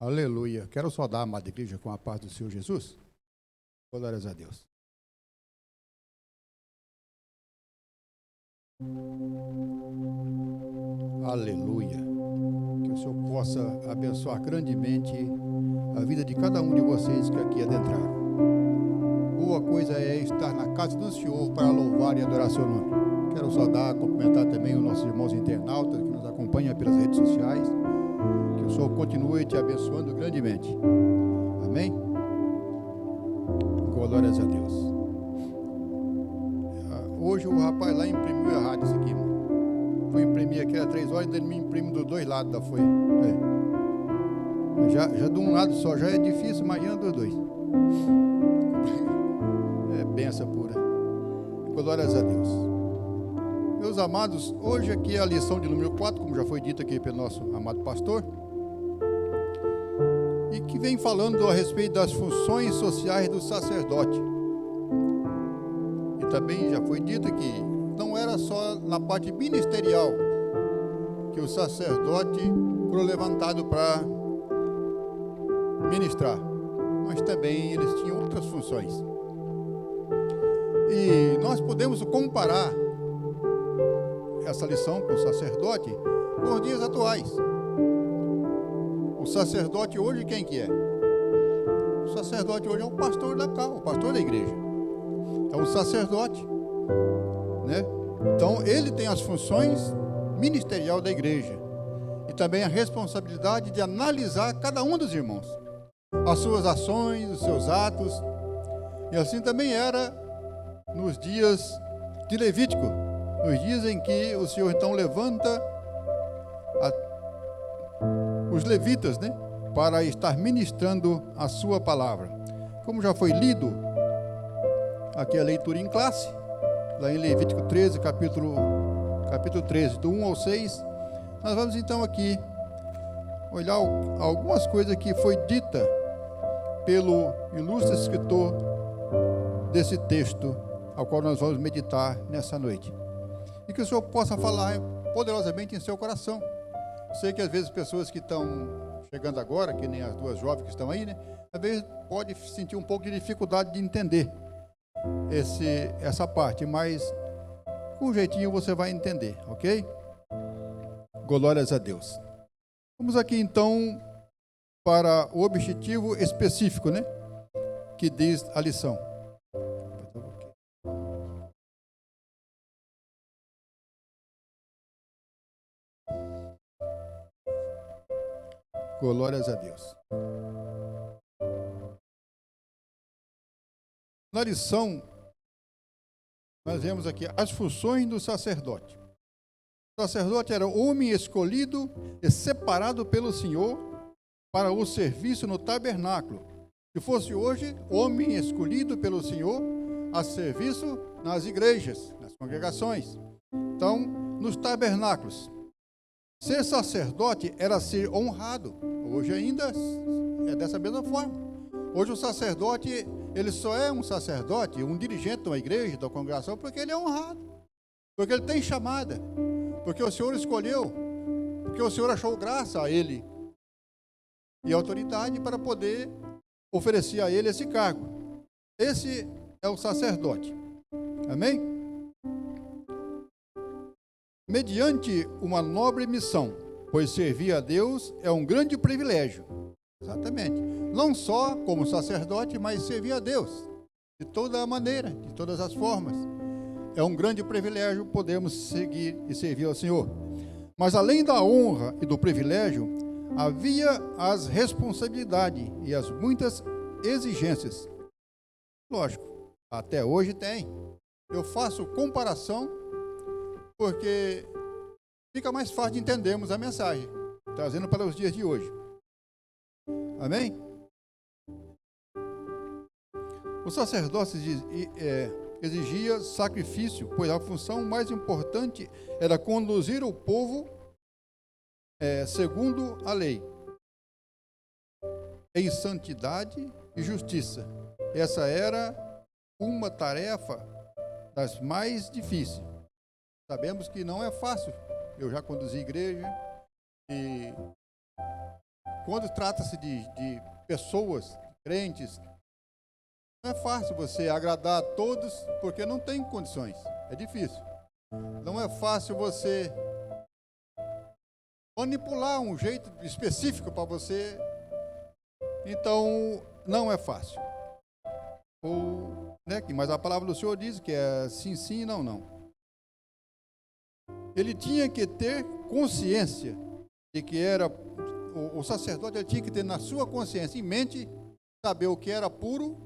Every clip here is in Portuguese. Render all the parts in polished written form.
Aleluia. Quero saudar a amada igreja com a paz do Senhor Jesus. Glórias a Deus. Aleluia. Que o Senhor possa abençoar grandemente a vida de cada um de vocês que aqui adentraram. Boa coisa é estar na casa do Senhor para louvar e adorar seu nome. Quero saudar, cumprimentar também os nossos irmãos internautas que nos acompanham pelas redes sociais. Que o Senhor continue te abençoando grandemente. Amém? Glórias a Deus. Hoje o rapaz lá imprimiu errado isso aqui. Fui imprimir aqui às 3 horas e ele me imprime dos dois lados da folha. Já de um lado só já é difícil, imagina dos dois. É benção pura. Glórias a Deus. Meus amados, hoje aqui é a lição de número 4, como já foi dito aqui pelo nosso amado pastor, e que vem falando a respeito das funções sociais do sacerdote. E também já foi dito que não era só na parte ministerial que o sacerdote foi levantado para ministrar, mas também eles tinham outras funções. E nós podemos comparar essa lição com o sacerdote com os dias atuais. O sacerdote hoje quem que é? O sacerdote hoje é o pastor da casa, o pastor da igreja. É um sacerdote, né? Então ele tem as funções ministerial da igreja e também a responsabilidade de analisar cada um dos irmãos, as suas ações, os seus atos. E assim também era nos dias de Levítico, nos dias em que o Senhor então levanta os levitas, né, para estar ministrando a sua palavra. Como já foi lido aqui a leitura em classe, lá em Levítico 13, capítulo 13, do 1 ao 6, nós vamos então aqui olhar algumas coisas que foi dita pelo ilustre escritor desse texto, ao qual nós vamos meditar nessa noite. E que o Senhor possa falar poderosamente em seu coração. Sei que às vezes pessoas que estão chegando agora, que nem as duas jovens que estão aí, né, às vezes pode sentir um pouco de dificuldade de entender essa parte, mas com um jeitinho você vai entender, ok? Glórias a Deus. Vamos aqui então para o objetivo específico, né, que diz a lição. Glórias a Deus. Na lição, nós vemos aqui as funções do sacerdote. O sacerdote era homem escolhido e separado pelo Senhor para o serviço no tabernáculo. Se fosse hoje, homem escolhido pelo Senhor a serviço nas igrejas, nas congregações. Então, nos tabernáculos. Ser sacerdote era ser honrado. Hoje ainda é dessa mesma forma. Hoje o sacerdote, ele só é um sacerdote, um dirigente de uma igreja, da congregação, porque ele é honrado. Porque ele tem chamada. Porque o Senhor escolheu. Porque o Senhor achou graça a ele e autoridade para poder oferecer a ele esse cargo. Esse é o sacerdote. Amém? Mediante uma nobre missão, pois servir a Deus é um grande privilégio. Exatamente. Não só como sacerdote, mas servir a Deus de toda a maneira, de todas as formas. É um grande privilégio podermos seguir e servir ao Senhor. Mas além da honra e do privilégio, havia as responsabilidades e as muitas exigências. Lógico, até hoje tem. Eu faço comparação porque fica mais fácil de entendermos a mensagem, trazendo para os dias de hoje. Amém? O sacerdócio exigia sacrifício, pois a função mais importante era conduzir o povo segundo a lei, em santidade e justiça. Essa era uma tarefa das mais difíceis. Sabemos que não é fácil. Eu já conduzi igreja e quando trata-se de pessoas, crentes, não é fácil você agradar a todos, porque não tem condições, é difícil. Não é fácil você manipular um jeito específico para você, então não é fácil. Mas a palavra do Senhor diz que é sim, sim e não, não. Ele tinha que ter consciência de que era, o sacerdote ele tinha que ter na sua consciência, em mente, saber o que era puro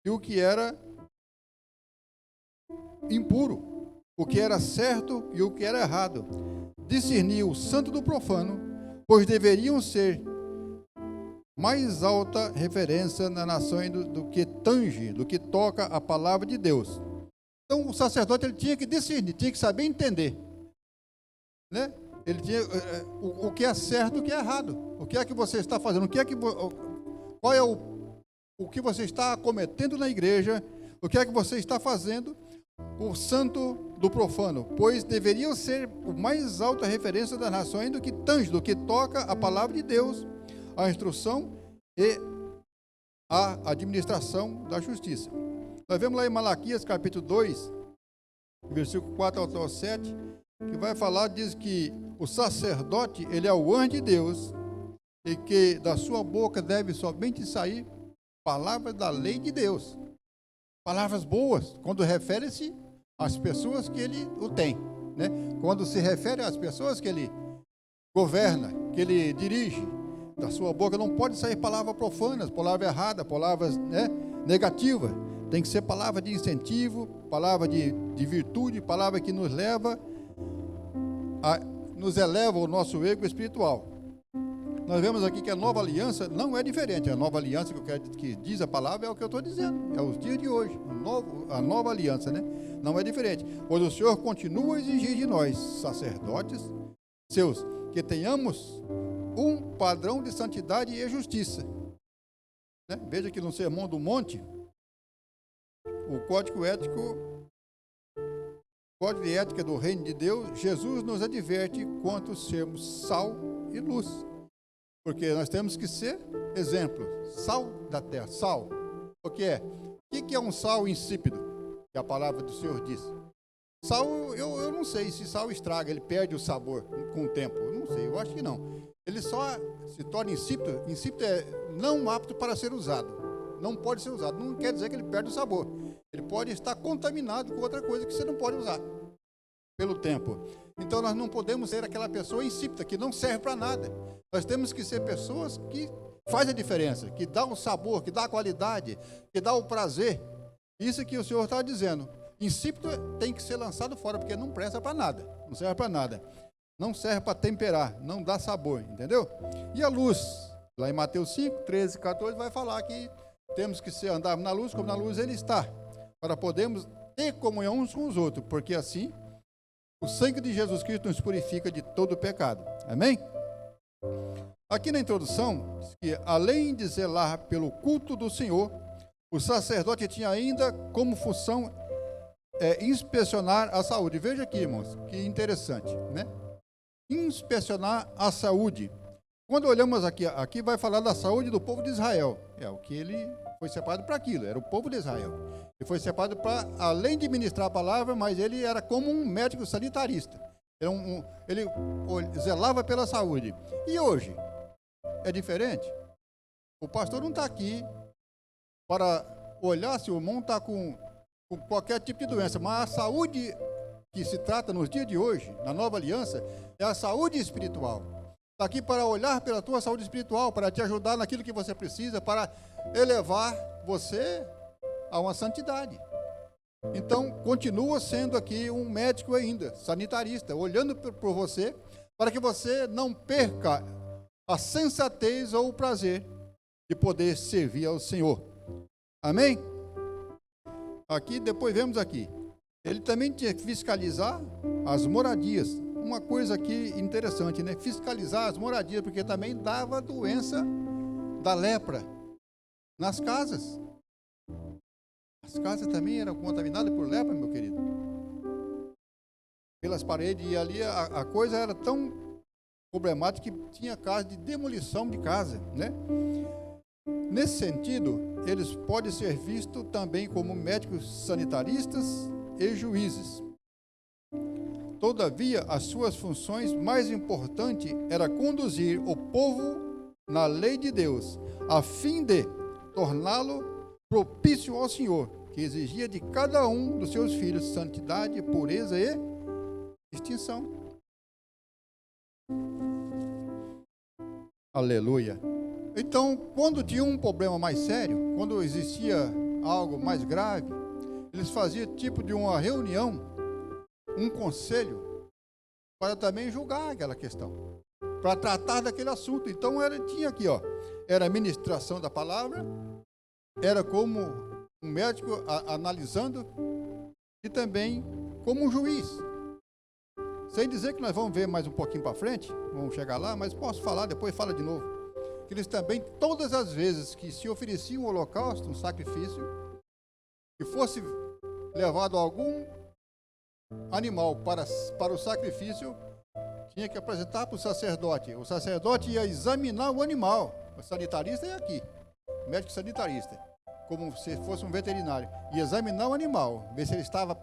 e o que era impuro, o que era certo e o que era errado. Discernir o santo do profano, pois deveriam ser mais alta referência na nação do que tange, do que toca a palavra de Deus. Então o sacerdote ele tinha que discernir, tinha que saber entender, né? Ele tinha o que é certo e o que é errado. O que é que você está fazendo? Qual é o que você está cometendo na igreja? O que é que você está fazendo? O santo do profano, pois deveriam ser o mais alta referência das nações do que tange, do que toca a palavra de Deus, a instrução e a administração da justiça. Nós vemos lá em Malaquias capítulo 2, versículo 4 ao 7, que vai falar, diz que o sacerdote, ele é o anjo de Deus, e que da sua boca deve somente sair palavras da lei de Deus. Palavras boas, quando refere-se às pessoas que ele o tem, né? Quando se refere às pessoas que ele governa, que ele dirige, da sua boca não pode sair palavras profanas, palavras erradas, palavras, né, negativas. Tem que ser palavra de incentivo, palavra de virtude, palavra que nos eleva o nosso ego espiritual. Nós vemos aqui que a nova aliança não é diferente. A nova aliança que diz a palavra é o que eu estou dizendo. É os dias de hoje. A nova aliança, né? Não é diferente. Pois o Senhor continua a exigir de nós, sacerdotes seus, que tenhamos um padrão de santidade e justiça. Né? Veja que no Sermão do Monte, o código de ética do reino de Deus, Jesus nos adverte quanto sermos sal e luz. Porque nós temos que ser exemplo, sal da terra, sal. O que é? O que é um sal insípido? Que a palavra do Senhor diz. Sal, eu não sei se sal estraga, ele perde o sabor com o tempo. Eu não sei, eu acho que não. Ele só se torna insípido. Insípido é não apto para ser usado. Não pode ser usado. Não quer dizer que ele perde o sabor. Ele pode estar contaminado com outra coisa que você não pode usar pelo tempo. Então nós não podemos ser aquela pessoa insípida, que não serve para nada. Nós temos que ser pessoas que fazem a diferença, que dá o sabor, que dá a qualidade, que dá o prazer. Isso que o Senhor está dizendo. Insípido tem que ser lançado fora, porque não presta para nada. Não serve para nada. Não serve para temperar, não dá sabor, entendeu? E a luz, lá em Mateus 5, 13, 14, vai falar que temos que andar na luz, como na luz ele está, para podermos ter comunhão uns com os outros, porque assim o sangue de Jesus Cristo nos purifica de todo o pecado. Amém? Aqui na introdução, diz que além de zelar pelo culto do Senhor, o sacerdote tinha ainda como função inspecionar a saúde. Veja aqui, irmãos, que interessante, né? Inspecionar a saúde. Quando olhamos aqui vai falar da saúde do povo de Israel. É o que ele foi separado para aquilo, era o povo de Israel. Ele foi separado para, além de ministrar a palavra, mas ele era como um médico sanitarista. Ele zelava pela saúde. E hoje? É diferente? O pastor não está aqui para olhar se o irmão está com qualquer tipo de doença, mas a saúde que se trata nos dias de hoje, na nova aliança, é a saúde espiritual. Está aqui para olhar pela tua saúde espiritual, para te ajudar naquilo que você precisa, para elevar você a uma santidade. Então, continua sendo aqui um médico ainda, sanitarista, olhando por você, para que você não perca a sensatez ou o prazer de poder servir ao Senhor. Amém? Aqui, depois vemos aqui. Ele também tinha que fiscalizar as moradias. Uma coisa aqui interessante, né? Fiscalizar as moradias, porque também dava doença da lepra nas casas. As casas também eram contaminadas por lepra, meu querido. Pelas paredes, e ali a coisa era tão problemática que tinha caso de demolição de casa, né? Nesse sentido, eles podem ser vistos também como médicos sanitaristas e juízes. Todavia, as suas funções mais importantes era conduzir o povo na lei de Deus, a fim de torná-lo propício ao Senhor, que exigia de cada um dos seus filhos santidade, pureza e distinção. Aleluia. Então, quando tinha um problema mais sério, quando existia algo mais grave, eles faziam tipo de uma reunião, um conselho, para também julgar aquela questão, para tratar daquele assunto. Então, tinha aqui, era a ministração da palavra, era como um médico analisando e também como um juiz. Sem dizer que nós vamos ver mais um pouquinho para frente, vamos chegar lá, mas posso falar, depois fala de novo. Que eles também, todas as vezes que se oferecia um holocausto, um sacrifício, que fosse levado algum animal para o sacrifício, tinha que apresentar para o sacerdote. O sacerdote ia examinar o animal. O sanitarista é aqui, médico sanitarista, como se fosse um veterinário. Ia examinar o animal, ver se ele estava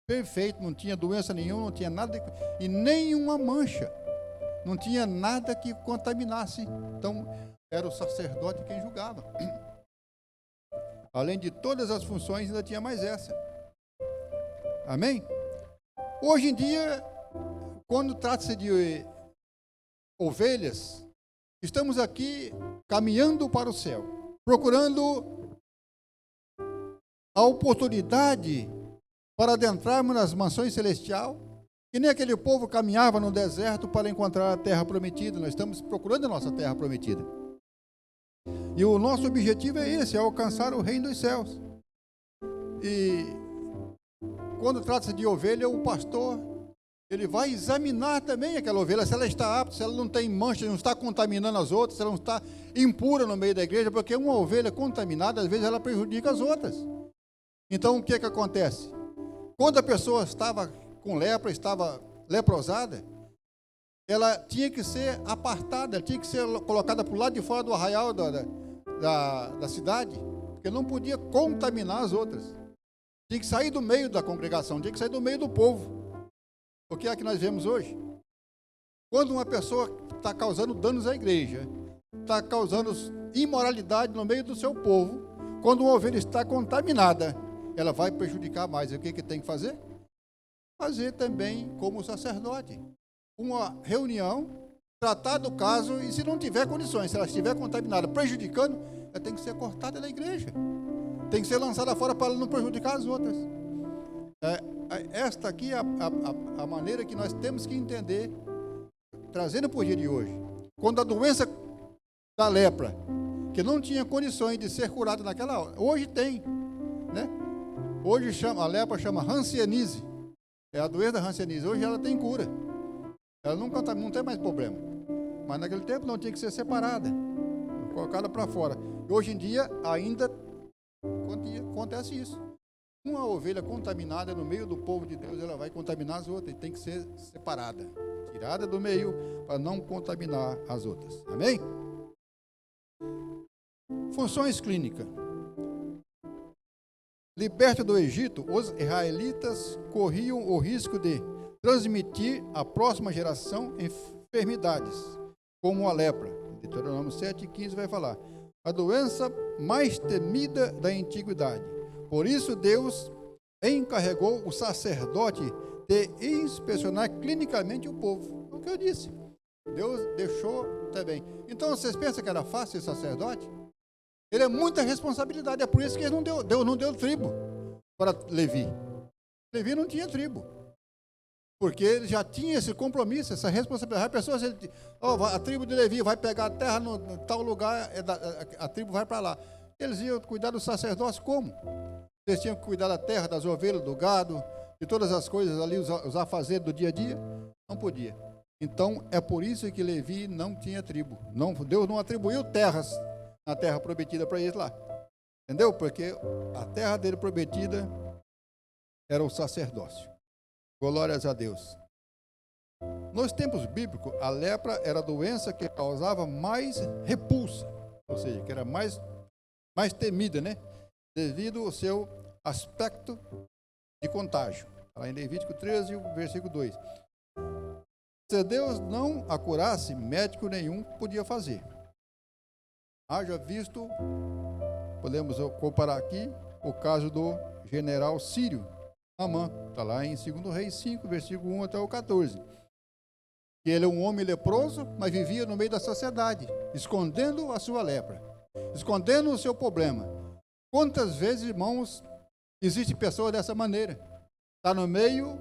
perfeito, não tinha doença nenhuma, não tinha nada, e nenhuma mancha. Não tinha nada que contaminasse. Então, era o sacerdote quem julgava. Além de todas as funções, ainda tinha mais essa. Amém? Hoje em dia, quando trata-se de ovelhas, estamos aqui caminhando para o céu, procurando a oportunidade para adentrarmos nas mansões celestiais. Que nem aquele povo caminhava no deserto para encontrar a terra prometida. Nós estamos procurando a nossa terra prometida. E o nosso objetivo é esse, é alcançar o reino dos céus. E quando trata-se de ovelha, o pastor, ele vai examinar também aquela ovelha, se ela está apta, se ela não tem mancha, não está contaminando as outras, se ela não está impura no meio da igreja, porque uma ovelha contaminada, às vezes ela prejudica as outras. Então, o que acontece? Quando a pessoa estava com lepra, estava leprosada, ela tinha que ser apartada, ela tinha que ser colocada para o lado de fora do arraial da cidade, porque não podia contaminar as outras. Tinha que sair do meio da congregação, tinha que sair do meio do povo. O que é que nós vemos hoje? Quando uma pessoa está causando danos à igreja, está causando imoralidade no meio do seu povo, quando uma ovelha está contaminada, ela vai prejudicar mais. E o que tem que fazer? Fazer também como sacerdote, uma reunião, tratar do caso, e se não tiver condições, se ela estiver contaminada, prejudicando, ela tem que ser cortada da igreja, tem que ser lançada fora para ela não prejudicar as outras. Esta aqui é a maneira que nós temos que entender, trazendo para o dia de hoje. Quando a doença da lepra, que não tinha condições de ser curada naquela hora, hoje tem, né? Hoje a lepra chama hanseníase. É a doença da hanseníase. Hoje ela tem cura. Ela não tem mais problema. Mas naquele tempo não, tinha que ser separada, colocada para fora. E hoje em dia ainda acontece isso. Uma ovelha contaminada no meio do povo de Deus, ela vai contaminar as outras. E tem que ser separada, tirada do meio para não contaminar as outras. Amém? Funções clínicas. Libertos do Egito, os israelitas corriam o risco de transmitir à próxima geração enfermidades, como a lepra. Deuteronômio 7,15 vai falar. A doença mais temida da antiguidade. Por isso, Deus encarregou o sacerdote de inspecionar clinicamente o povo. É o que eu disse. Deus deixou também. Então, vocês pensam que era fácil ser sacerdote? Ele é muita responsabilidade, é por isso que Deus não deu tribo para Levi. Levi não tinha tribo, porque ele já tinha esse compromisso, essa responsabilidade. A pessoa, a tribo de Levi vai pegar a terra no tal lugar, a tribo vai para lá. Eles iam cuidar do sacerdócio como? Eles tinham que cuidar da terra, das ovelhas, do gado, de todas as coisas ali, os afazeres do dia a dia. Não podia. Então, é por isso que Levi não tinha tribo. Deus não atribuiu terras na terra prometida para eles lá. Entendeu? Porque a terra dele prometida era o sacerdócio. Glórias a Deus. Nos tempos bíblicos, a lepra era a doença que causava mais repulsa, ou seja, que era mais temida, né? Devido ao seu aspecto de contágio. Lá em Levítico 13, versículo 2. Se Deus não a curasse, médico nenhum podia fazer. Haja visto, podemos comparar aqui, o caso do general sírio, Naamã. Está lá em 2 Reis 5, versículo 1 até o 14. Ele é um homem leproso, mas vivia no meio da sociedade, escondendo a sua lepra, escondendo o seu problema. Quantas vezes, irmãos, existe pessoa dessa maneira? Está no meio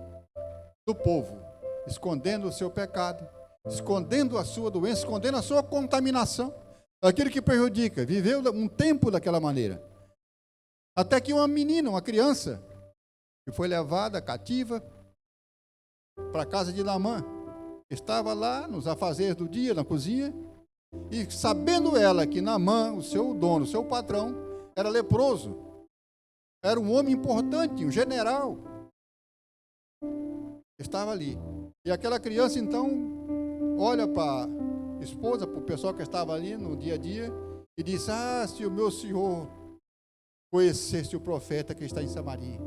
do povo, escondendo o seu pecado, escondendo a sua doença, escondendo a sua contaminação, aquilo que prejudica. Viveu um tempo daquela maneira. Até que uma menina, uma criança, que foi levada cativa para a casa de Naamã, estava lá nos afazeres do dia, na cozinha, e sabendo ela que Naamã, o seu dono, o seu patrão, era leproso, era um homem importante, um general, estava ali. E aquela criança, então, olha para a esposa, para o pessoal que estava ali no dia a dia, e diz: ah, se o meu senhor conhecesse o profeta que está em Samaria,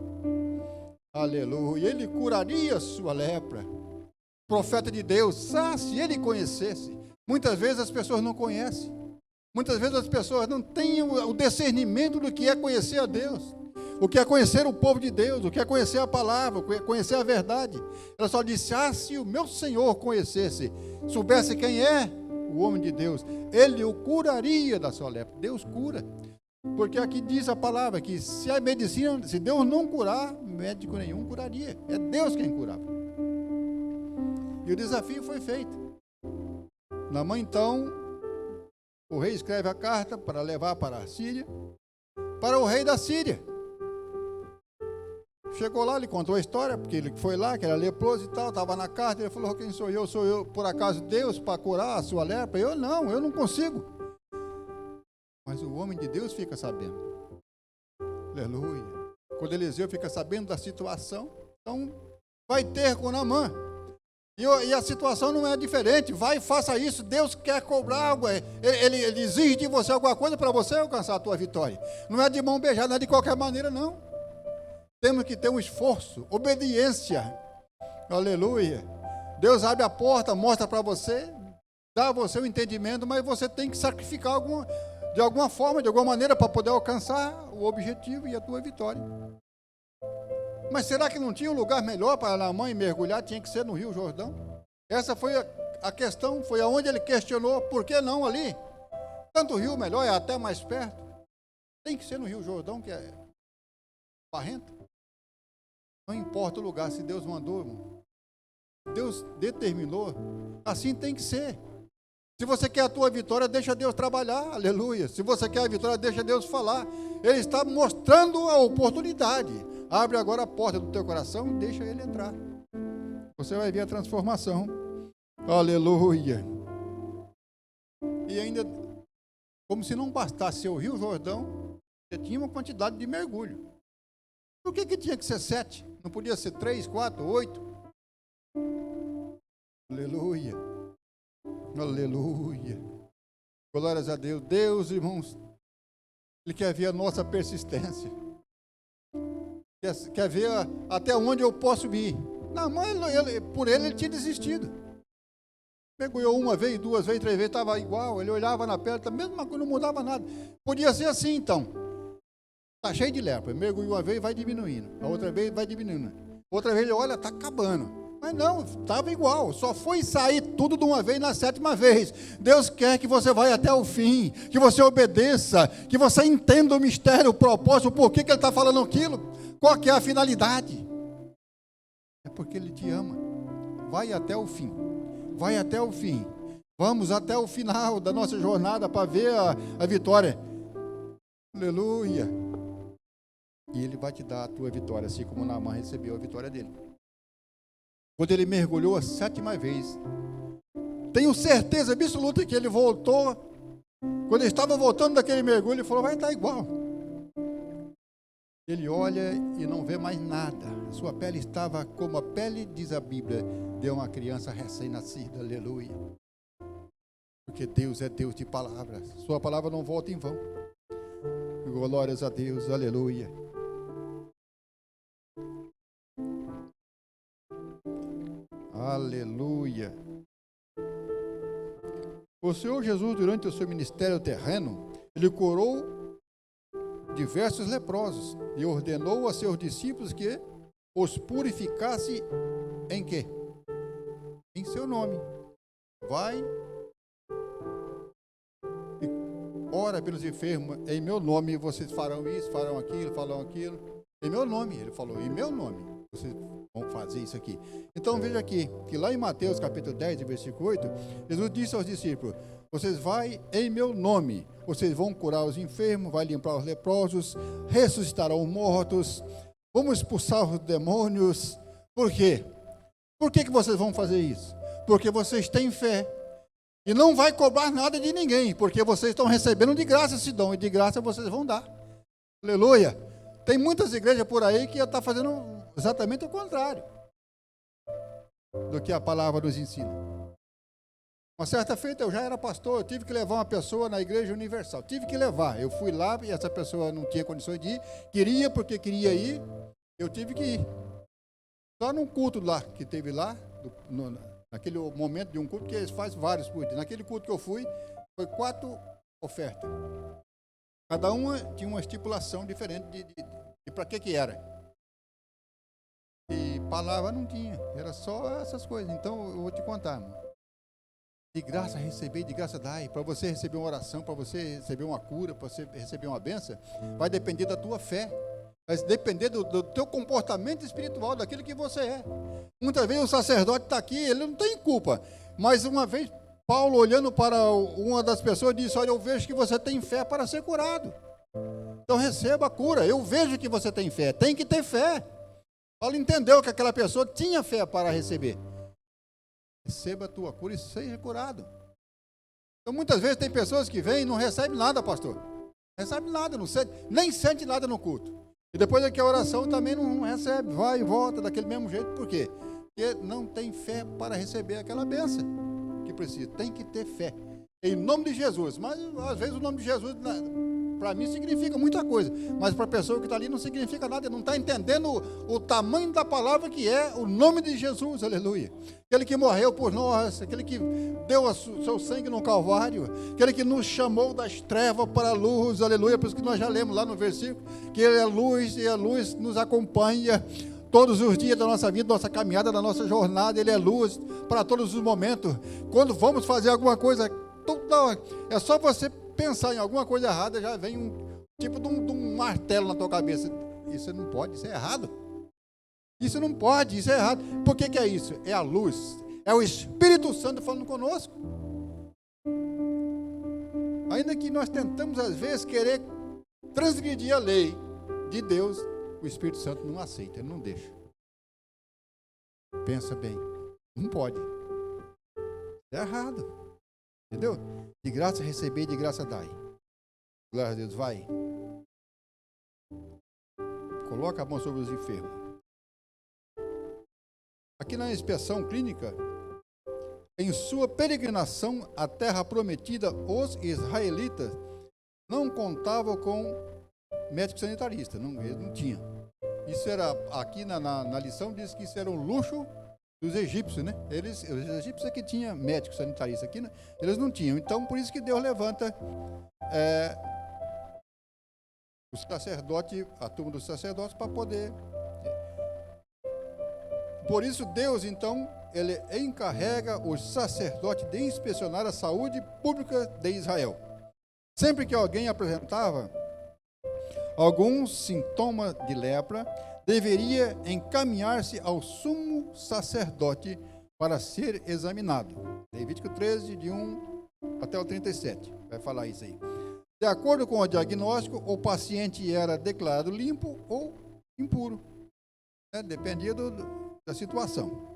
aleluia, ele curaria a sua lepra. Profeta de Deus, se ele conhecesse. Muitas vezes as pessoas não conhecem. Muitas vezes as pessoas não têm o discernimento do que é conhecer a Deus, o que é conhecer o povo de Deus, o que é conhecer a palavra, o que é conhecer a verdade. Ela só disse: se o meu Senhor conhecesse, soubesse quem é o homem de Deus, ele o curaria da sua lepra. Deus cura. Porque aqui diz a palavra que se a medicina, se Deus não curar, médico nenhum curaria. É Deus quem curava. E o desafio foi feito. Naamã, então, o rei escreve a carta para levar para a Síria, para o rei da Síria. Chegou lá, ele contou a história, porque ele foi lá, que era leproso e tal, estava na carta, ele falou: quem sou eu? Sou eu, por acaso, Deus para curar a sua lepra? Eu não consigo. Mas o homem de Deus fica sabendo. Aleluia. Quando Eliseu fica sabendo da situação, então vai ter com Naamã. E a situação não é diferente. Vai e faça isso. Deus quer cobrar algo. Ele exige de você alguma coisa para você alcançar a tua vitória. Não é de mão beijada, não é de qualquer maneira, não. Temos que ter um esforço, obediência. Aleluia. Deus abre a porta, mostra para você, dá a você o entendimento, mas você tem que sacrificar de alguma forma, de alguma maneira, para poder alcançar o objetivo e a tua vitória. Mas será que não tinha um lugar melhor para Naamã mergulhar? Tinha que ser no Rio Jordão? Essa foi a questão, foi aonde ele questionou: por que não ali? Tanto o rio melhor, é até mais perto. Tem que ser no Rio Jordão, que é barrento. Não importa o lugar, se Deus mandou, irmão. Deus determinou, assim tem que ser. Se você quer a tua vitória, deixa Deus trabalhar, aleluia. Se você quer a vitória, deixa Deus falar. Ele está mostrando a oportunidade. Abre agora a porta do teu coração e deixa ele entrar. Você vai ver a transformação. Aleluia. E ainda, como se não bastasse o Rio Jordão, você tinha uma quantidade de mergulho. Por que tinha que ser 7? Não podia ser 3, 4, 8? Aleluia. Aleluia. Glórias a Deus. Deus, irmãos, Ele quer ver a nossa persistência. Quer ver até onde eu posso ir. Não, mas por ele tinha desistido. Mergulhou uma vez, 2 vezes, 3 vezes, estava igual. Ele olhava na pedra, a mesma coisa, não mudava nada. Podia ser assim, então. Está cheio de lepra. Mergulhou uma vez, vai diminuindo. A outra vez, vai diminuindo. Outra vez, ele olha, está acabando. Mas não, estava igual. Só foi sair tudo de uma vez na 7ª vez. Deus quer que você vá até o fim, que você obedeça, que você entenda o mistério, o propósito, por que Ele está falando aquilo. Qual que é a finalidade? É porque Ele te ama. Vai até o fim. Vai até o fim. Vamos até o final da nossa jornada para ver a vitória. Aleluia. E Ele vai te dar a tua vitória, assim como Naamã recebeu a vitória dele. Quando ele mergulhou a 7ª vez, tenho certeza absoluta que ele voltou. Quando ele estava voltando daquele mergulho, ele falou: vai estar igual. Ele olha e não vê mais nada. A sua pele estava como a pele, diz a Bíblia, de uma criança recém-nascida. Aleluia. Porque Deus é Deus de palavras. Sua palavra não volta em vão. Glórias a Deus. Aleluia. Aleluia. O Senhor Jesus, durante o seu ministério terreno, ele curou diversos leprosos e ordenou a seus discípulos que os purificasse em quê? Em seu nome. Vai e ora pelos enfermos, em meu nome vocês farão isso, farão aquilo. Em meu nome, ele falou, em meu nome vocês vão fazer isso aqui. Então veja aqui, que lá em Mateus capítulo 10, versículo 8, Jesus disse aos discípulos, vocês vão em meu nome, vocês vão curar os enfermos, vai limpar os leprosos, ressuscitarão os mortos, vamos expulsar os demônios. Por quê? Por que vocês vão fazer isso? Porque vocês têm fé. E não vai cobrar nada de ninguém, porque vocês estão recebendo de graça esse dom, e de graça vocês vão dar. Aleluia. Tem muitas igrejas por aí que estão fazendo exatamente o contrário do que a palavra nos ensina. Uma certa feita eu já era pastor, eu tive que levar uma pessoa na Igreja Universal. Tive que levar. Eu fui lá e essa pessoa não tinha condições de ir. Queria porque queria ir. Eu tive que ir. Só num culto lá, que teve lá, naquele momento de um culto, que eles fazem vários cultos. Naquele culto que eu fui, foi 4 ofertas. Cada uma tinha uma estipulação diferente de para que era. E palavra não tinha. Era só essas coisas. Então eu vou te contar, irmão. De graça receber, de graça dar. Para você receber uma oração, para você receber uma cura, para você receber uma bênção, vai depender da tua fé. Vai depender do teu comportamento espiritual, daquilo que você é. Muitas vezes o sacerdote está aqui, ele não tem culpa. Mas uma vez, Paulo, olhando para uma das pessoas, disse, olha, eu vejo que você tem fé para ser curado. Então receba a cura. Eu vejo que você tem fé. Tem que ter fé. Paulo entendeu que aquela pessoa tinha fé para receber. Receba a tua cura e seja curado. Então muitas vezes tem pessoas que vêm e não recebem nada, pastor. Não recebe nada, não sente, nem sente nada no culto. E depois daqui a oração também não recebe, vai e volta daquele mesmo jeito. Por quê? Porque não tem fé para receber aquela bênção que precisa. Tem que ter fé. Em nome de Jesus. Mas às vezes o nome de Jesus, para mim, significa muita coisa. Mas para a pessoa que está ali não significa nada. Ele não está entendendo o tamanho da palavra que é o nome de Jesus. Aleluia. Aquele que morreu por nós. Aquele que deu o seu sangue no Calvário. Aquele que nos chamou das trevas para a luz. Aleluia. Por isso que nós já lemos lá no versículo que Ele é luz e a luz nos acompanha todos os dias da nossa vida, nossa caminhada, da nossa jornada. Ele é luz para todos os momentos. Quando vamos fazer alguma coisa, é só você pensar em alguma coisa errada, já vem um tipo de um martelo na tua cabeça. Isso não pode, isso é errado. Isso não pode, isso é errado. Por que é isso? É a luz, é o Espírito Santo falando conosco. Ainda que nós tentamos às vezes querer transgredir a lei de Deus, o Espírito Santo não aceita, ele não deixa. Pensa bem, não pode. É errado. Entendeu? De graça receber, de graça dai. Glória a Deus, vai. Coloca a mão sobre os enfermos. Aqui na inspeção clínica, em sua peregrinação à terra prometida, os israelitas não contavam com médico sanitarista, eles não tinham. Isso era, aqui na lição diz que isso era um luxo dos egípcios, né? Os egípcios é que tinham médico sanitarista, aqui eles não tinham. Então, por isso que Deus levanta os sacerdotes, a turma dos sacerdotes, para poder. Por isso, Deus, então, ele encarrega os sacerdotes de inspecionar a saúde pública de Israel. Sempre que alguém apresentava algum sintoma de lepra, deveria encaminhar-se ao sumo sacerdote para ser examinado. Levítico 13, de 1 até o 37, vai falar isso aí. De acordo com o diagnóstico, o paciente era declarado limpo ou impuro. Dependia da situação.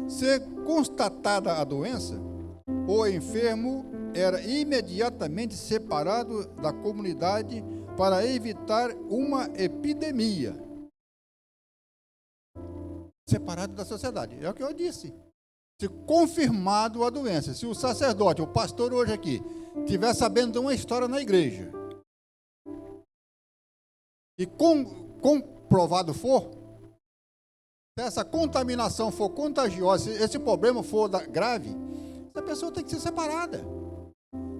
Se constatada a doença, o enfermo era imediatamente separado da comunidade para evitar uma epidemia. Separado da sociedade. É o que eu disse. Se confirmado a doença, se o sacerdote, o pastor hoje aqui, estiver sabendo de uma história na igreja, e comprovado for, se essa contaminação for contagiosa, se esse problema for grave, essa pessoa tem que ser separada.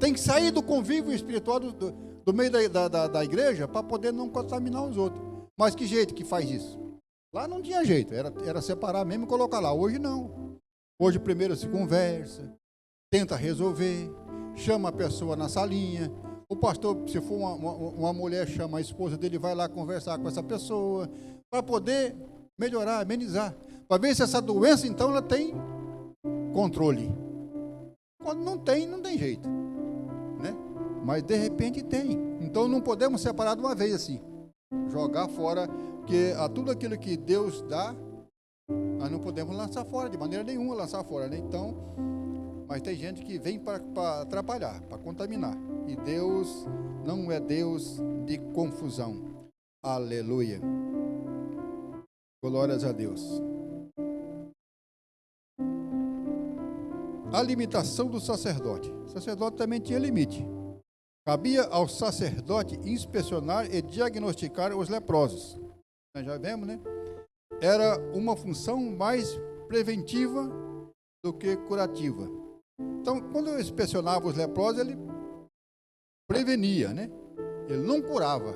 Tem que sair do convívio espiritual do meio da igreja para poder não contaminar os outros. Mas que jeito que faz isso? Lá não tinha jeito, era separar mesmo e colocar lá. Hoje não. Hoje primeiro se conversa, tenta resolver, chama a pessoa na salinha. O pastor, se for uma mulher, chama a esposa dele, vai lá conversar com essa pessoa, para poder melhorar, amenizar. Para ver se essa doença, então, ela tem controle. Quando não tem, não tem jeito. Né? Mas de repente tem. Então não podemos separar de uma vez assim. Jogar fora, porque a tudo aquilo que Deus dá, nós não podemos lançar fora, de maneira nenhuma lançar fora, né? Então, mas tem gente que vem para atrapalhar, para contaminar. E Deus não é Deus de confusão. Aleluia. Glórias a Deus. A limitação do sacerdote. O sacerdote também tinha limite. Cabia ao sacerdote inspecionar e diagnosticar os leprosos. Nós já vemos, né? Era uma função mais preventiva do que curativa. Então, quando eu inspecionava os leprosos, ele prevenia, né? Ele não curava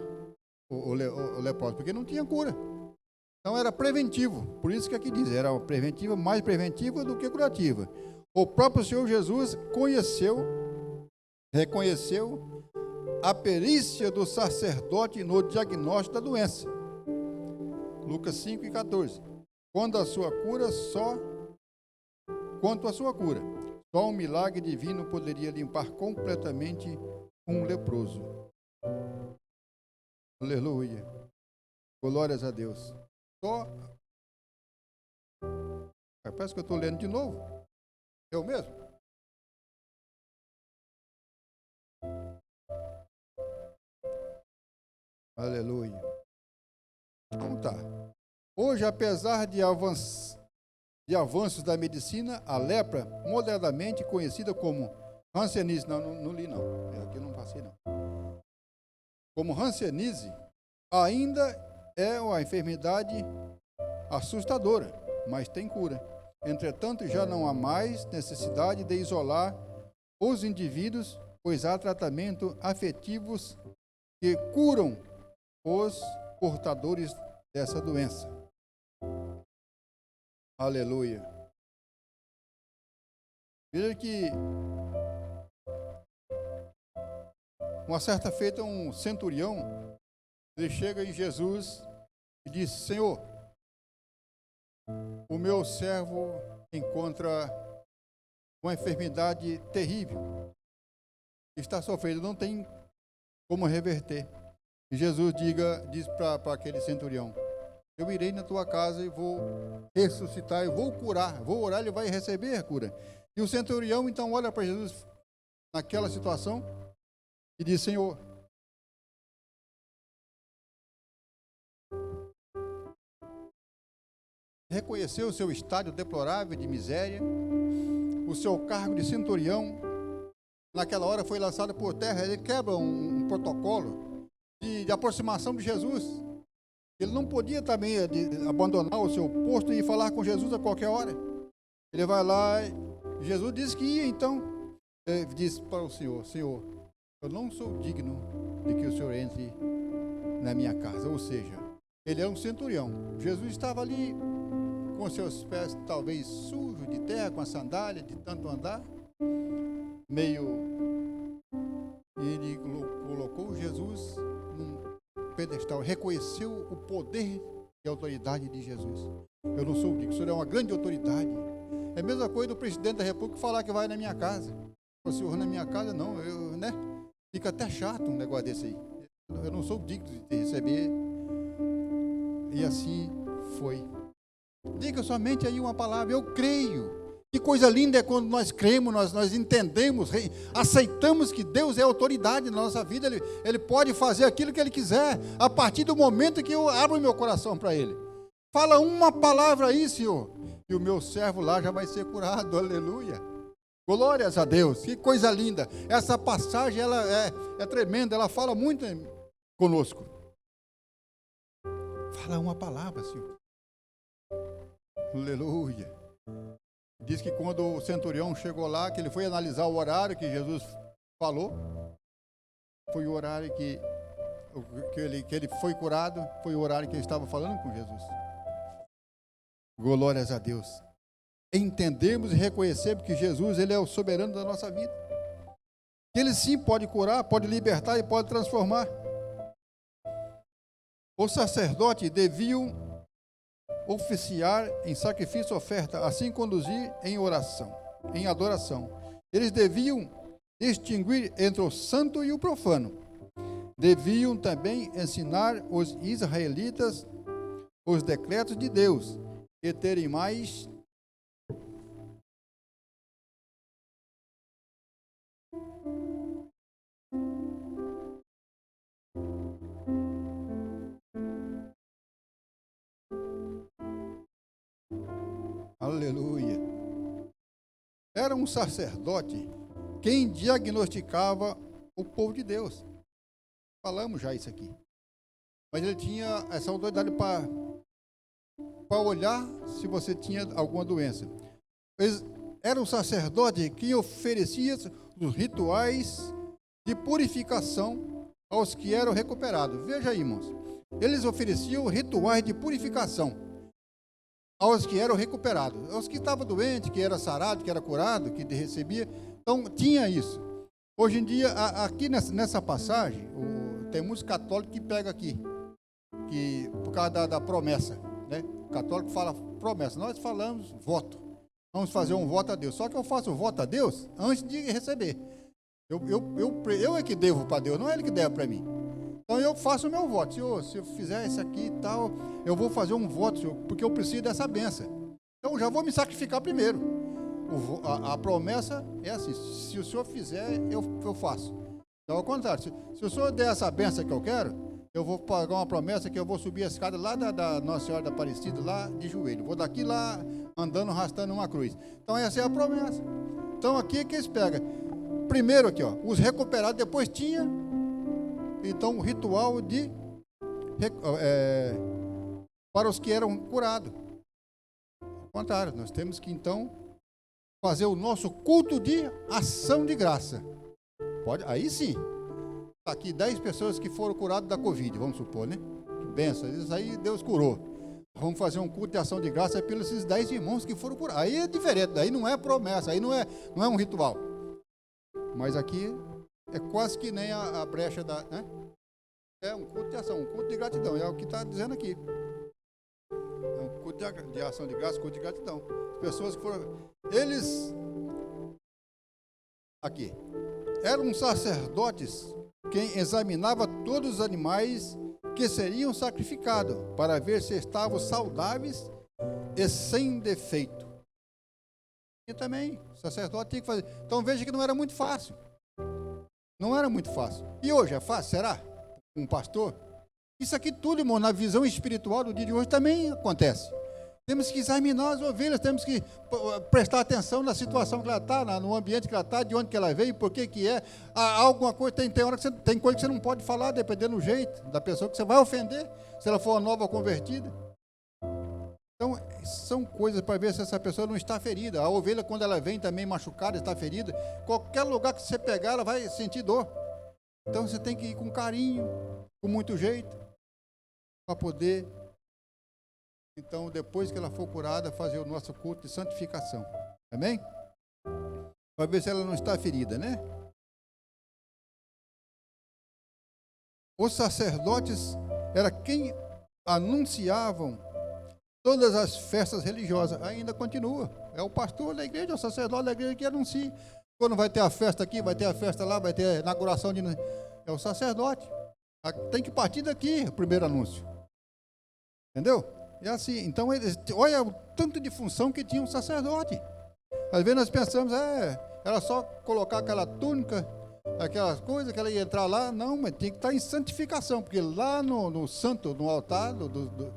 o leproso, porque não tinha cura. Então, era preventivo. Por isso que aqui diz, era preventiva, mais preventiva do que curativa. O próprio Senhor Jesus reconheceu a perícia do sacerdote no diagnóstico da doença. Lucas 5:14. Quanto à sua cura, só um milagre divino poderia limpar completamente um leproso. Aleluia. Glórias a Deus. Parece que eu estou lendo de novo. Eu mesmo? Aleluia. Então tá. Hoje, apesar de avanços da medicina, a lepra, moderadamente conhecida como hanseníase, não li não, aqui eu não passei não. Como hanseníase, ainda é uma enfermidade assustadora, mas tem cura. Entretanto, já não há mais necessidade de isolar os indivíduos, pois há tratamentos afetivos que curam os portadores dessa doença. Aleluia. Veja que uma certa feita um centurião, ele chega em Jesus e diz: Senhor, o meu servo encontra uma enfermidade terrível, está sofrendo, não tem como reverter. E Jesus diz para aquele centurião: eu irei na tua casa e vou ressuscitar, e vou curar, vou orar, ele vai receber a cura. E o centurião então olha para Jesus naquela situação e diz: Senhor, reconheceu o seu estado deplorável de miséria, o seu cargo de centurião, naquela hora foi lançado por terra. Ele quebra um protocolo de aproximação de Jesus. Ele não podia também abandonar o seu posto e falar com Jesus a qualquer hora. Ele vai lá, Jesus disse que ia, então, ele disse para o Senhor: Senhor, eu não sou digno de que o Senhor entre na minha casa. Ou seja, ele é um centurião. Jesus estava ali com seus pés talvez sujos de terra, com a sandália de tanto andar, ele colocou Jesus num pedestal, reconheceu o poder e a autoridade de Jesus. Eu não sou digno, o Senhor é uma grande autoridade. É a mesma coisa do presidente da República falar que vai na minha casa. O Senhor na minha casa, não, né? Fica até chato um negócio desse aí. Eu não sou digno de receber. E assim foi. Diga somente aí uma palavra: eu creio Que coisa linda é quando nós cremos, nós entendemos, aceitamos que Deus é autoridade na nossa vida. Ele pode fazer aquilo que Ele quiser, a partir do momento que eu abro meu coração para Ele. Fala uma palavra aí, Senhor, e o meu servo lá já vai ser curado, aleluia. Glórias a Deus, que coisa linda. Essa passagem, ela é tremenda, ela fala muito conosco. Fala uma palavra, Senhor. Aleluia. Diz que quando o centurião chegou lá, que ele foi analisar o horário que Jesus falou, foi o horário que ele foi curado, foi o horário que ele estava falando com Jesus. Glórias a Deus. Entendemos e reconhecemos que Jesus, Ele é o soberano da nossa vida. Que Ele sim pode curar, pode libertar e pode transformar. Os sacerdotes deviam oficiar em sacrifício e oferta, assim conduzir em oração, em adoração. Eles deviam distinguir entre o santo e o profano. Deviam também ensinar os israelitas os decretos de Deus e terem mais aleluia. Era um sacerdote quem diagnosticava o povo de Deus. Falamos já isso aqui. Mas ele tinha essa autoridade para olhar se você tinha alguma doença. Era um sacerdote que oferecia os rituais de purificação aos que eram recuperados. Veja aí, irmãos. Eles ofereciam rituais de purificação aos que eram recuperados, aos que estavam doentes, que era sarado, que era curado, que recebia. Então, tinha isso. Hoje em dia, aqui nessa passagem, tem muitos católicos que pegam aqui, que, por causa da promessa, né? O católico fala promessa, nós falamos voto. Vamos fazer um voto a Deus. Só que eu faço o voto a Deus antes de receber. Eu é que devo para Deus, não é Ele que deve para mim. Então eu faço o meu voto. Senhor, se eu fizer isso aqui e tal, eu vou fazer um voto, Senhor, porque eu preciso dessa bênção. Então já vou me sacrificar primeiro. A promessa é assim: se o Senhor fizer, eu faço. Então, ao contrário, se o Senhor der essa bênção que eu quero, eu vou pagar uma promessa que eu vou subir a escada lá da Nossa Senhora da Aparecida, lá de joelho. Vou daqui lá, andando, arrastando uma cruz. Então, essa é a promessa. Então, aqui é que eles pegam. Primeiro aqui, ó, os recuperados, depois tinha, então, o ritual para os que eram curados. Ao contrário, nós temos que, então, fazer o nosso culto de ação de graça. Pode, aí sim. Está aqui 10 pessoas que foram curadas da Covid, vamos supor, né? Que benção, isso aí Deus curou. Vamos fazer um culto de ação de graça pelos esses 10 irmãos que foram curados. Aí é diferente, aí não é promessa, aí não é um ritual. Mas aqui é quase que nem a brecha da, né? É um culto de ação, um culto de gratidão, é o que está dizendo aqui. É um culto de ação de graça, culto de gratidão. As pessoas que foram, eles, aqui, eram sacerdotes quem examinava todos os animais que seriam sacrificados para ver se estavam saudáveis e sem defeito. E também o sacerdote tinha que fazer. Então veja que não era muito fácil. Não era muito fácil. E hoje é fácil, será? Um pastor? Isso aqui tudo, irmão, na visão espiritual do dia de hoje também acontece. Temos que examinar as ovelhas, temos que prestar atenção na situação que ela está, no ambiente que ela está, de onde que ela veio, por que é. Alguma coisa, tem hora que tem coisa que você não pode falar, dependendo do jeito da pessoa que você vai ofender, se ela for uma nova convertida. Então, são coisas para ver se essa pessoa não está ferida. A ovelha, quando ela vem também machucada, está ferida, qualquer lugar que você pegar, ela vai sentir dor. Então, você tem que ir com carinho, com muito jeito, para poder, então, depois que ela for curada, fazer o nosso culto de santificação. Amém? Para ver se ela não está ferida, né? Os sacerdotes era quem anunciavam todas as festas religiosas. Ainda continua. É o pastor da igreja, é o sacerdote da igreja que anuncia. Quando vai ter a festa aqui, vai ter a festa lá, vai ter a inauguração de... É o sacerdote. Tem que partir daqui o primeiro anúncio. Entendeu? É assim. Então, olha o tanto de função que tinha um sacerdote. Às vezes nós pensamos, era só colocar aquela túnica, aquelas coisas, que ela ia entrar lá. Não, mas tem que estar em santificação, porque lá no santo, no altar do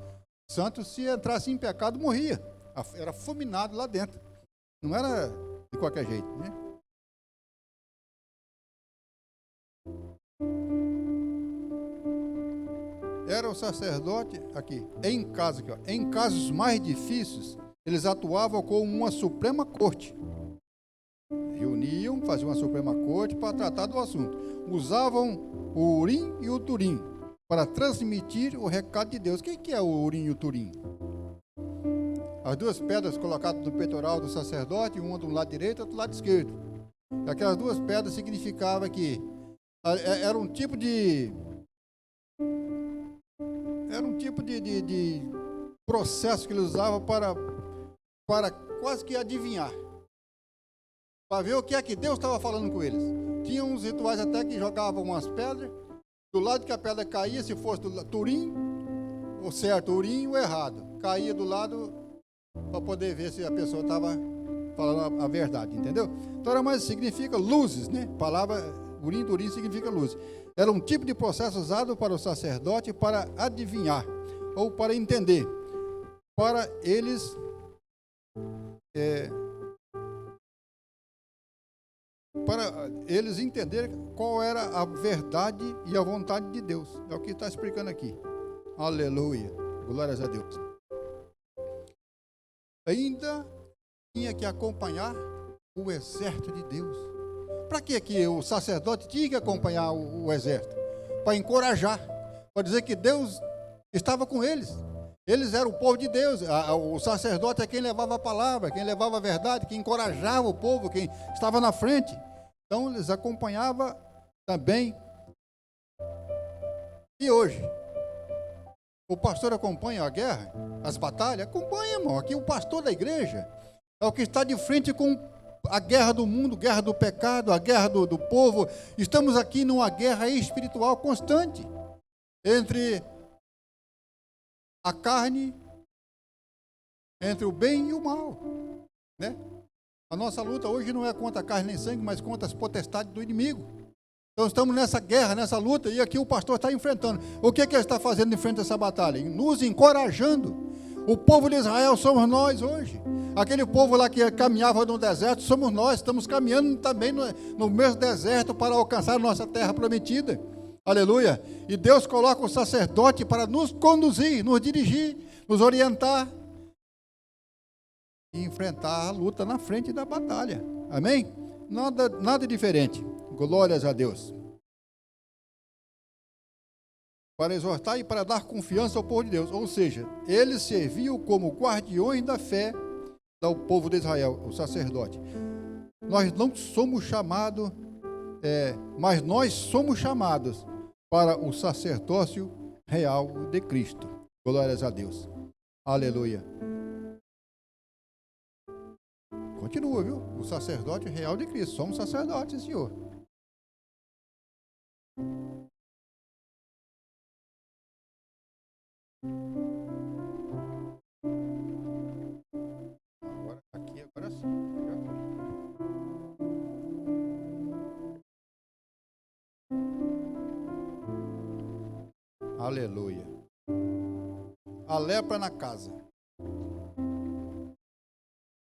santo, se entrasse em pecado, morria. Era fulminado lá dentro. Não era de qualquer jeito, né? Era o sacerdote, aqui, em casa, aqui, ó, em casos mais difíceis, eles atuavam como uma suprema corte. Reuniam, faziam uma suprema corte para tratar do assunto. Usavam o Urim e o Turim para transmitir o recado de Deus. O que é o Urim e o Turim? As duas pedras colocadas no peitoral do sacerdote, uma do lado direito e outra do lado esquerdo. Aquelas duas pedras significavam que era um tipo de processo que ele usava para quase que adivinhar, para ver o que é que Deus estava falando com eles. Tinha uns rituais até que jogavam umas pedras, do lado que a pedra caía, se fosse do Turim, o certo, o Urim, o errado, caía do lado para poder ver se a pessoa estava falando a verdade, entendeu? Então era mais, significa luzes, né? A palavra Urim, Turim significa luzes. Era um tipo de processo usado para o sacerdote para adivinhar, ou para entender, para eles entenderem qual era a verdade e a vontade de Deus. É o que está explicando aqui. Aleluia. Glórias a Deus. Ainda tinha que acompanhar o exército de Deus. Para que o sacerdote tinha que acompanhar o exército? Para encorajar, para dizer que Deus estava com eles. Eles eram o povo de Deus. O sacerdote é quem levava a palavra, quem levava a verdade, quem encorajava o povo, quem estava na frente. Então, eles acompanhavam também. E hoje? O pastor acompanha a guerra, as batalhas? Acompanha, irmão. Aqui o pastor da igreja é o que está de frente com a guerra do mundo, a guerra do pecado, a guerra do povo. Estamos aqui numa guerra espiritual constante entre a carne, entre o bem e o mal, né? A nossa luta hoje não é contra a carne nem sangue, mas contra as potestades do inimigo. Então estamos nessa guerra, nessa luta, e aqui o pastor está enfrentando. O que ele está fazendo em frente a essa batalha? Nos encorajando. O povo de Israel somos nós hoje. Aquele povo lá que caminhava no deserto, somos nós. Estamos caminhando também no mesmo deserto para alcançar a nossa terra prometida. Aleluia. E Deus coloca o sacerdote para nos conduzir, nos dirigir, nos orientar e enfrentar a luta na frente da batalha. Amém? Nada diferente. Glórias a Deus. Para exortar e para dar confiança ao povo de Deus. Ou seja, eles serviam como guardiões da fé do povo de Israel, o sacerdote. Nós não somos chamados, mas nós somos chamados para o sacerdócio real de Cristo. Glórias a Deus. Aleluia. Continua, viu? O sacerdote real de Cristo. Somos sacerdotes, Senhor. Agora sim. Aleluia. A lepra na casa.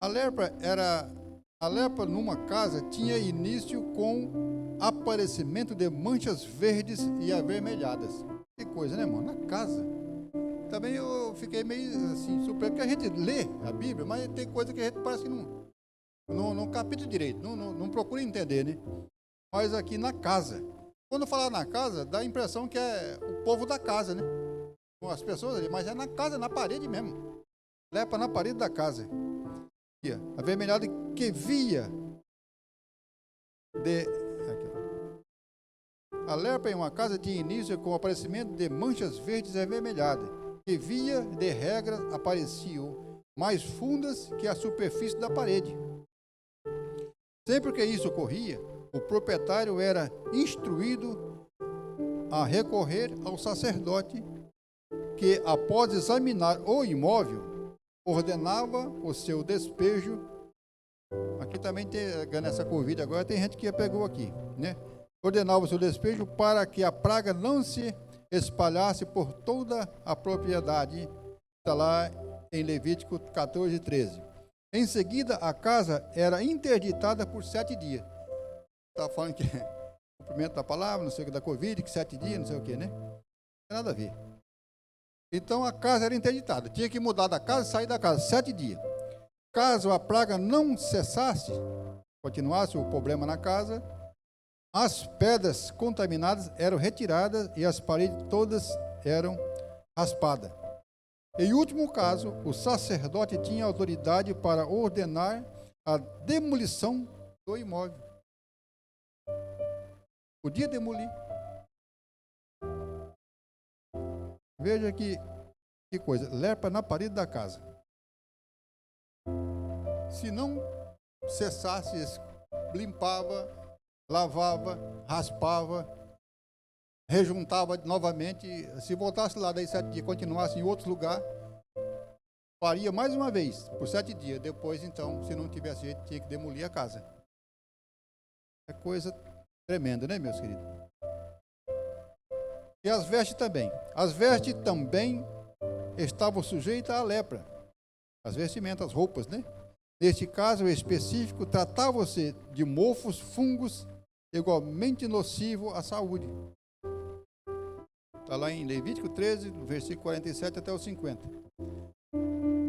A lepra numa casa tinha início com aparecimento de manchas verdes e avermelhadas. Que coisa, né, irmão? Na casa. Também eu fiquei meio assim, surpreso, porque a gente lê a Bíblia, mas tem coisa que a gente parece que não capta direito, não procura entender, né? Mas aqui na casa. Quando falar na casa, dá a impressão que é o povo da casa, né? As pessoas ali, mas é na casa, na parede mesmo. Lepra na parede da casa. Aqui, ó, avermelhada que via de... A lepra em uma casa tinha início com o aparecimento de manchas verdes e avermelhadas, que via de regra apareciam mais fundas que a superfície da parede. Sempre que isso ocorria, o proprietário era instruído a recorrer ao sacerdote, que, após examinar o imóvel, ordenava o seu despejo Aqui também tem, nessa Covid agora, tem gente que pegou aqui, né? Ordenava o seu despejo para que a praga não se espalhasse por toda a propriedade. Está lá em Levítico 14, 13. Em seguida, a casa era interditada por 7 dias. Está falando que cumprimento da palavra, não sei o que, da Covid, que 7 dias, não sei o que, né? Não tem nada a ver. Então a casa era interditada. Tinha que mudar da casa e sair da casa 7 dias. Caso a praga não cessasse, continuasse o problema na casa, as pedras contaminadas eram retiradas e as paredes todas eram raspadas. Em último caso, o sacerdote tinha autoridade para ordenar a demolição do imóvel. Podia demolir. Veja que coisa, lepra na parede da casa. Se não cessasse, limpava, lavava, raspava, rejuntava novamente. Se voltasse lá daí 7 dias, continuasse em outro lugar, faria mais uma vez, por 7 dias. Depois, então, se não tivesse jeito, tinha que demolir a casa. É coisa tremenda, né, meus queridos? E as vestes também. As vestes também estavam sujeitas à lepra. As vestimentas, as roupas, né? Neste caso específico, tratava-se de mofos, fungos, igualmente nocivo à saúde. Está lá em Levítico 13, versículo 47 até o 50.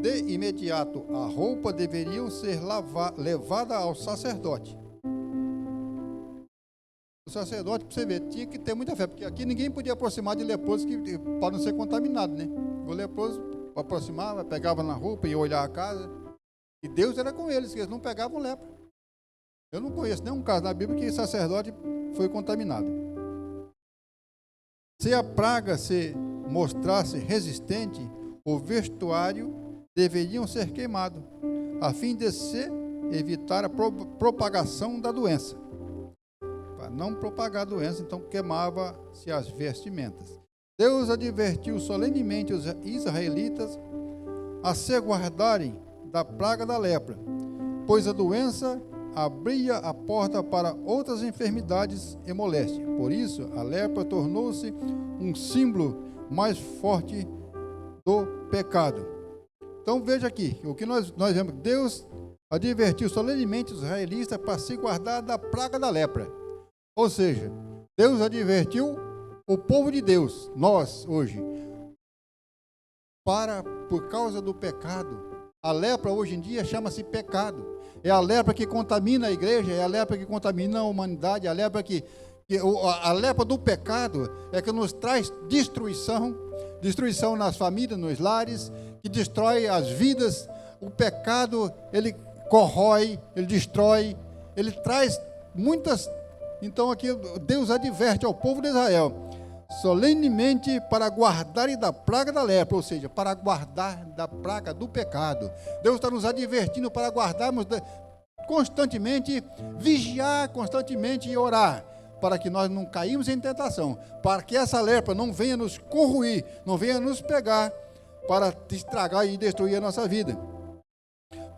De imediato, a roupa deveria ser levada ao sacerdote. O sacerdote, para você ver, tinha que ter muita fé, porque aqui ninguém podia aproximar de leproso para não ser contaminado, né? O leproso aproximava, pegava na roupa e ia olhar a casa. E Deus era com eles, que eles não pegavam lepra. Eu não conheço nenhum caso na Bíblia que sacerdote foi contaminado. Se a praga se mostrasse resistente, o vestuário deveriam ser queimados, a fim de se evitar a propagação da doença. Para não propagar a doença, então queimava-se as vestimentas. Deus advertiu solenemente os israelitas a se guardarem da praga da lepra, pois a doença abria a porta para outras enfermidades e moléstias. Por isso, a lepra tornou-se um símbolo mais forte do pecado. Então veja aqui, o que nós vemos, Deus advertiu solenemente os israelitas para se guardar da praga da lepra. Ou seja, Deus advertiu o povo de Deus, nós hoje, por causa do pecado. A lepra hoje em dia chama-se pecado. É a lepra que contamina a igreja, é a lepra que contamina a humanidade, a lepra a lepra do pecado é que nos traz destruição nas famílias, nos lares, que destrói as vidas. O pecado, ele corrói, ele destrói, ele traz muitas. Então aqui Deus adverte ao povo de Israel solenemente para guardarem da praga da lepra, ou seja, para guardar da praga do pecado. Deus está nos advertindo para guardarmos constantemente, vigiar constantemente e orar, para que nós não caímos em tentação, para que essa lepra não venha nos corroer, não venha nos pegar, para estragar e destruir a nossa vida.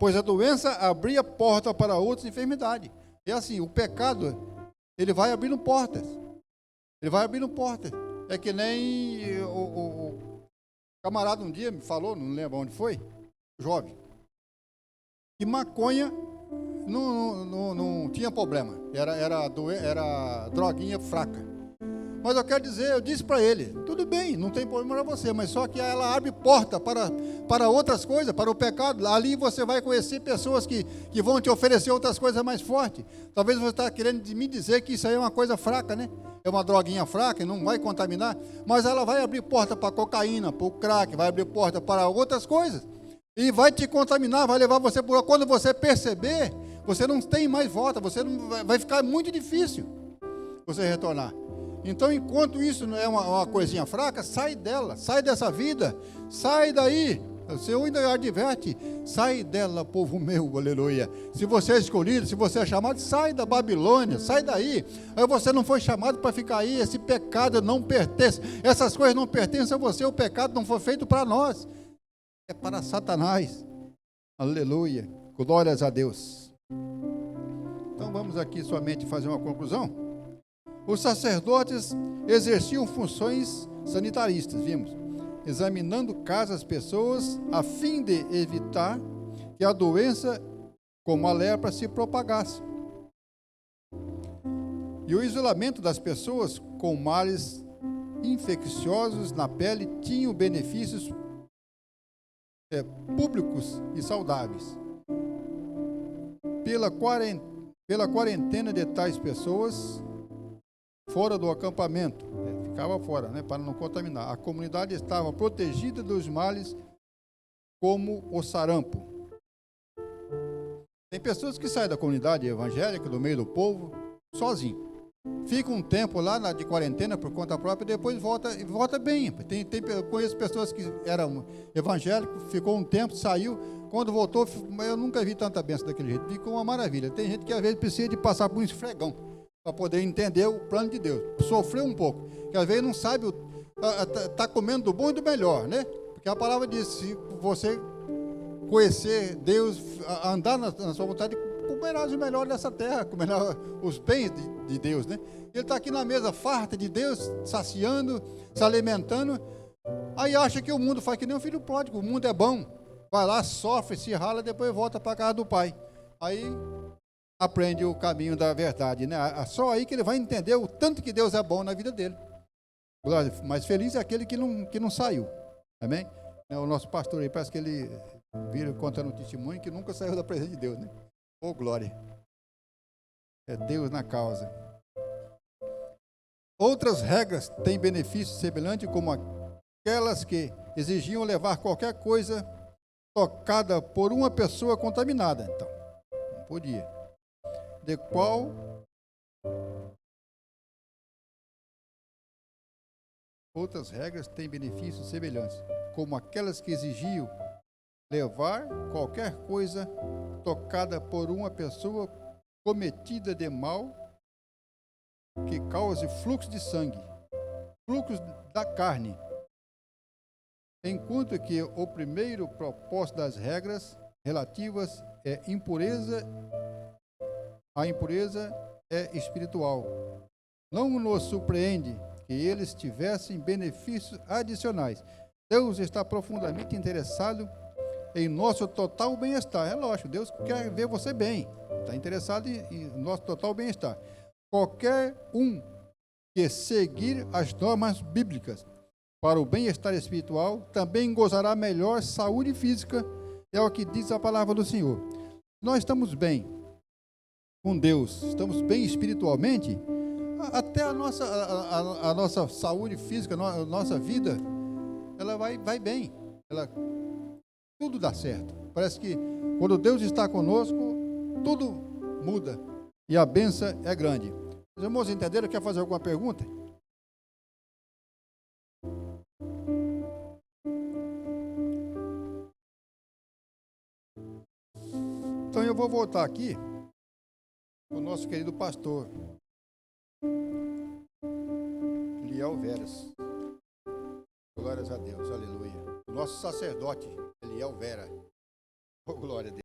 Pois a doença abria porta para outras enfermidades. É assim, o pecado, ele vai abrindo portas. Ele vai abrindo portas. É que nem o camarada um dia me falou, não lembro onde foi, jovem, que maconha não tinha problema, era droguinha fraca. Mas eu quero dizer, eu disse para ele, tudo bem, não tem problema para você, mas só que ela abre porta para outras coisas, para o pecado. Ali você vai conhecer pessoas que vão te oferecer outras coisas mais fortes. Talvez você está querendo me dizer que isso aí é uma coisa fraca, né? É uma droguinha fraca, não vai contaminar, mas ela vai abrir porta para cocaína, para o crack, vai abrir porta para outras coisas. E vai te contaminar, vai levar você por... Quando você perceber, você não tem mais volta, você não vai ficar muito difícil você retornar. Então, enquanto isso não é uma coisinha fraca, sai dela, sai dessa vida, sai daí. O Senhor ainda adverte, sai dela, povo meu, aleluia. Se você é escolhido, se você é chamado, sai da Babilônia, sai daí. Aí você não foi chamado para ficar aí, esse pecado não pertence, essas coisas não pertencem a você, o pecado não foi feito para nós, é para Satanás, aleluia, glórias a Deus. Então vamos aqui somente fazer uma conclusão. Os sacerdotes exerciam funções sanitaristas, vimos, examinando casas, pessoas, a fim de evitar que a doença, como a lepra, se propagasse. E o isolamento das pessoas com males infecciosos na pele tinham benefícios públicos e saudáveis. Pela quarentena de tais pessoas fora do acampamento, ficava fora, para não contaminar. A comunidade estava protegida dos males como o sarampo. Tem pessoas que saem da comunidade evangélica, do meio do povo, sozinho. Fica um tempo lá de quarentena por conta própria e depois volta bem. Eu conheço pessoas que eram evangélicos, ficou um tempo, saiu, quando voltou, eu nunca vi tanta bênção daquele jeito. Ficou uma maravilha. Tem gente que às vezes precisa de passar por um esfregão para poder entender o plano de Deus. Sofreu um pouco, que às vezes não sabe, está comendo do bom e do melhor, né? Porque a palavra diz, se você conhecer Deus, andar na sua vontade, comerás o melhor dessa terra, comerás os bens de Deus, né? Ele está aqui na mesa farta de Deus, saciando, se alimentando, aí acha que o mundo faz que nem um filho pródigo, o mundo é bom, vai lá, sofre, se rala, depois volta para a casa do pai. Aí aprende o caminho da verdade, né? Só aí que ele vai entender o tanto que Deus é bom na vida dele. Mas feliz é aquele que não saiu, amém? O nosso pastor aí, parece que ele vira contando um testemunho que nunca saiu da presença de Deus, né? Oh, glória! É Deus na causa. Outras regras têm benefício semelhante, como aquelas que exigiam levar qualquer coisa tocada por uma pessoa contaminada. Então, não podia. De qual outras regras têm benefícios semelhantes, como aquelas que exigiam levar qualquer coisa tocada por uma pessoa cometida de mal que cause fluxo de sangue, fluxo da carne, enquanto que o primeiro propósito das regras relativas é impureza, a impureza é espiritual. Não nos surpreende que eles tivessem benefícios adicionais. Deus está profundamente interessado em nosso total bem-estar. É lógico, Deus quer ver você bem, está interessado em nosso total bem-estar. Qualquer um que seguir as normas bíblicas para o bem-estar espiritual também gozará melhor saúde física, é o que diz a palavra do Senhor. Nós estamos bem com Deus, estamos bem espiritualmente, até a nossa saúde física, a nossa vida, ela vai bem, tudo dá certo. Parece que quando Deus está conosco, tudo muda e a bênção é grande. Os irmãos entenderam? Quer fazer alguma pergunta? Então eu vou voltar aqui o nosso querido pastor Eliel Veras. Glórias a Deus, aleluia. O nosso sacerdote Eliel Vera. Oh, glória a Deus.